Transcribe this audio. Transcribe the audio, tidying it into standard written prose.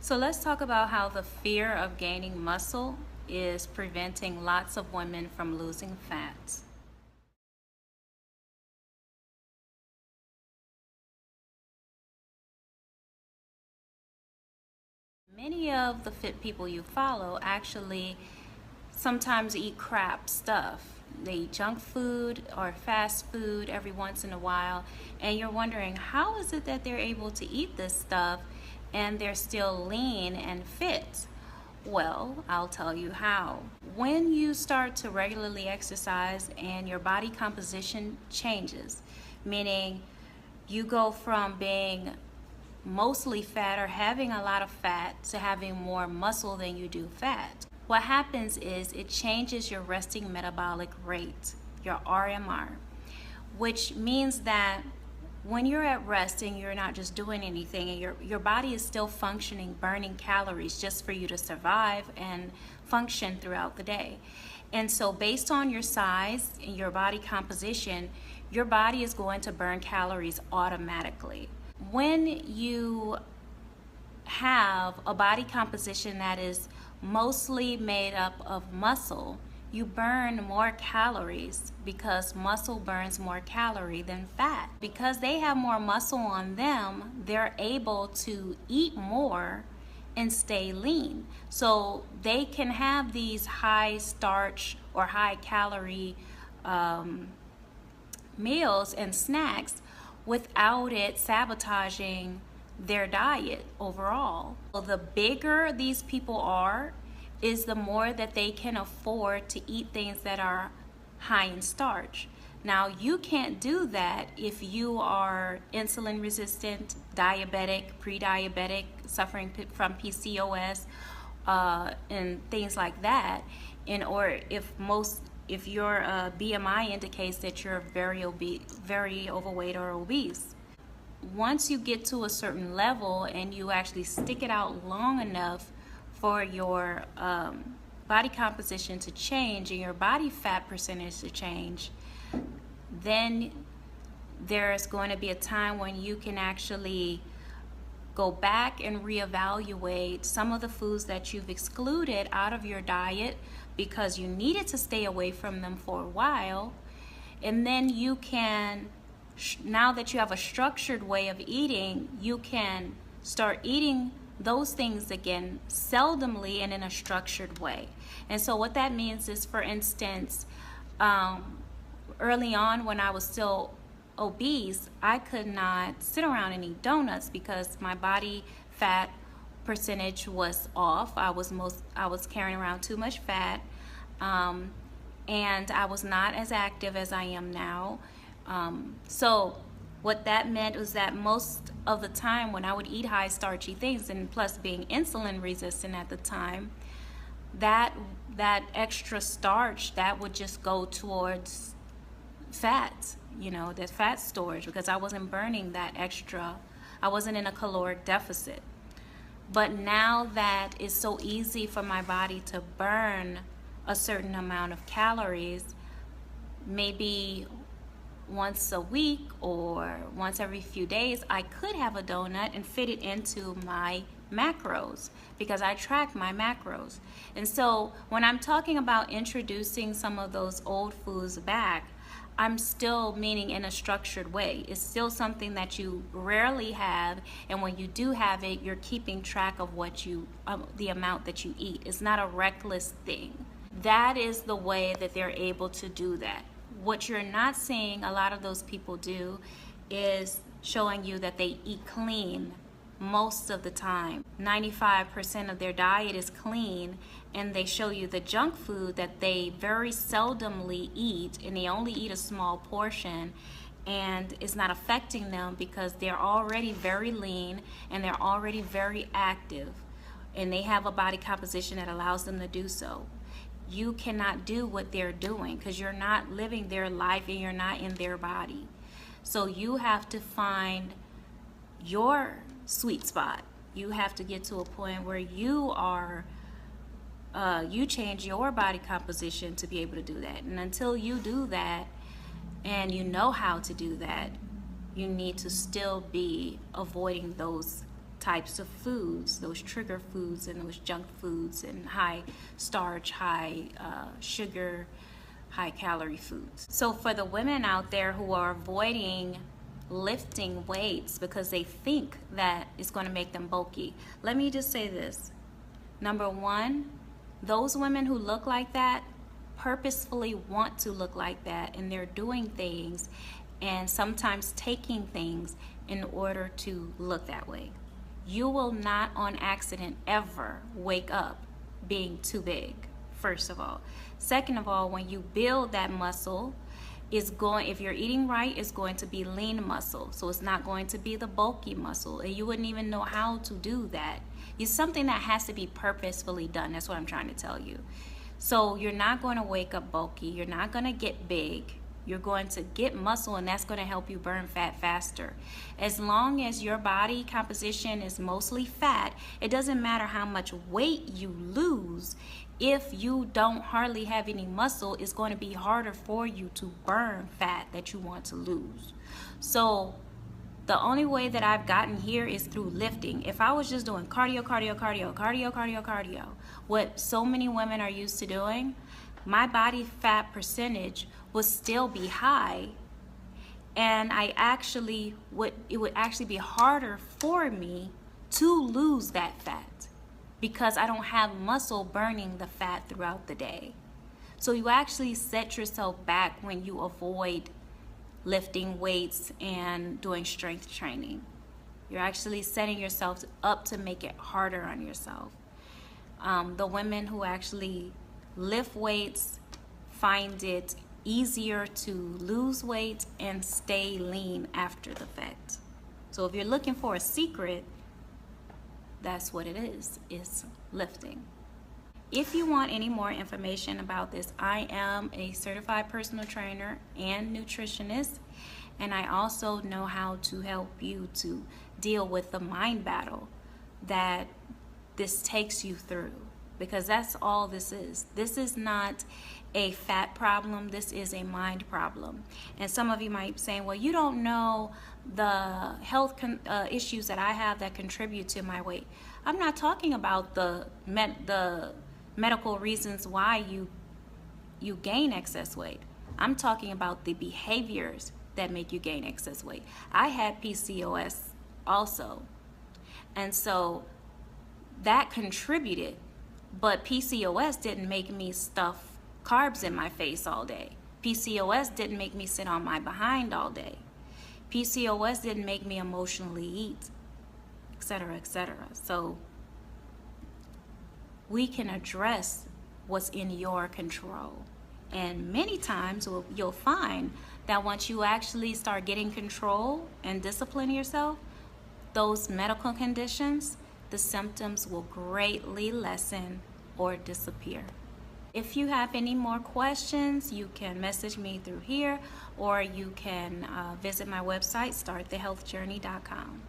So let's talk about how the fear of gaining muscle is preventing lots of women from losing fat. Many of the fit people you follow actually sometimes eat crap stuff. They eat junk food or fast food every once in a while, and you're wondering how is it that they're able to eat this stuff and they're still lean and fit? Well, I'll tell you how. When you start to regularly exercise and your body composition changes, meaning you go from being mostly fat or having a lot of fat to having more muscle than you do fat. What happens is it changes your resting metabolic rate, your RMR, which means that when you're at rest and you're not just doing anything and your body is still functioning, burning calories just for you to survive and function throughout the day. And so based on your size and your body composition, your body is going to burn calories automatically. When you have a body composition that is mostly made up of muscle, you burn more calories because muscle burns more calorie than fat. Because they have more muscle on them, they're able to eat more and stay lean. So they can have these high starch or high calorie meals and snacks without it sabotaging their diet overall. So the bigger these people are, is the more that they can afford to eat things that are high in starch. Now, you can't do that if you are insulin resistant, diabetic, pre-diabetic, suffering from PCOS, and things like that. Or if your BMI indicates that you're very overweight or obese. Once you get to a certain level and you actually stick it out long enough for your body composition to change and your body fat percentage to change, then there's going to be a time when you can actually go back and reevaluate some of the foods that you've excluded out of your diet because you needed to stay away from them for a while. And then you can, now that you have a structured way of eating, you can start eating those things again, seldomly and in a structured way. And so what that means is, for instance, early on when I was still obese, I could not sit around and eat donuts because my body fat percentage was off. I was carrying around too much fat, and I was not as active as I am now. So what that meant was that most of the time when I would eat high starchy things, and plus being insulin resistant at the time, that extra starch that would just go towards fat, that fat storage, because I wasn't burning that extra. I wasn't in a caloric deficit. But now that it's so easy for my body to burn a certain amount of calories, maybe once a week or once every few days, I could have a donut and fit it into my macros because I track my macros. And so when I'm talking about introducing some of those old foods back, I'm still meaning in a structured way. It's still something that you rarely have, and when you do have it, you're keeping track of the amount that you eat. It's not a reckless thing. That is the way that they're able to do that. What you're not seeing a lot of those people do is showing you that they eat clean most of the time. 95% of their diet is clean, and they show you the junk food that they very seldomly eat, and they only eat a small portion, and it's not affecting them because they're already very lean and they're already very active, and they have a body composition that allows them to do so. You cannot do what they're doing because you're not living their life and you're not in their body. So you have to find your sweet spot. You have to get to a point where you change your body composition to be able to do that. And until you do that, and you know how to do that, you need to still be avoiding those types of foods, those trigger foods and those junk foods and high starch, high sugar, high calorie foods. So for the women out there who are avoiding lifting weights because they think that it's going to make them bulky, let me just say this. Number one, those women who look like that purposefully want to look like that, and they're doing things and sometimes taking things in order to look that way. You will not on accident ever wake up being too big, first of all. Second of all, when you build that muscle, if you're eating right, it's going to be lean muscle. So it's not going to be the bulky muscle, and you wouldn't even know how to do that. It's something that has to be purposefully done. That's what I'm trying to tell you. So you're not going to wake up bulky. You're not going to get big. You're going to get muscle, and that's going to help you burn fat faster. As long as your body composition is mostly fat, it doesn't matter how much weight you lose. If you don't hardly have any muscle, it's going to be harder for you to burn fat that you want to lose. So the only way that I've gotten here is through lifting. If I was just doing cardio, what so many women are used to doing, my body fat percentage would still be high, and it would actually be harder for me to lose that fat because I don't have muscle burning the fat throughout the day. So you actually set yourself back when you avoid lifting weights and doing strength training. You're actually setting yourself up to make it harder on yourself. The women who actually lift weights find it easier to lose weight and stay lean after the fact. So if you're looking for a secret, that's what it is lifting. If you want any more information about this, I am a certified personal trainer and nutritionist, and I also know how to help you to deal with the mind battle that this takes you through, because that's all this is. This is not a fat problem, this is a mind problem. And some of you might be saying, well, you don't know the health issues that I have that contribute to my weight. I'm not talking about the medical reasons why you gain excess weight. I'm talking about the behaviors that make you gain excess weight. I had PCOS also, and so that contributed, but PCOS didn't make me stuff carbs in my face all day. PCOS didn't make me sit on my behind all day. PCOS didn't make me emotionally eat, etc., etc. So we can address what's in your control. And many times you'll find that once you actually start getting control and discipline yourself, those medical conditions, the symptoms will greatly lessen or disappear. If you have any more questions, you can message me through here, or you can visit my website, starthehealthjourney.com.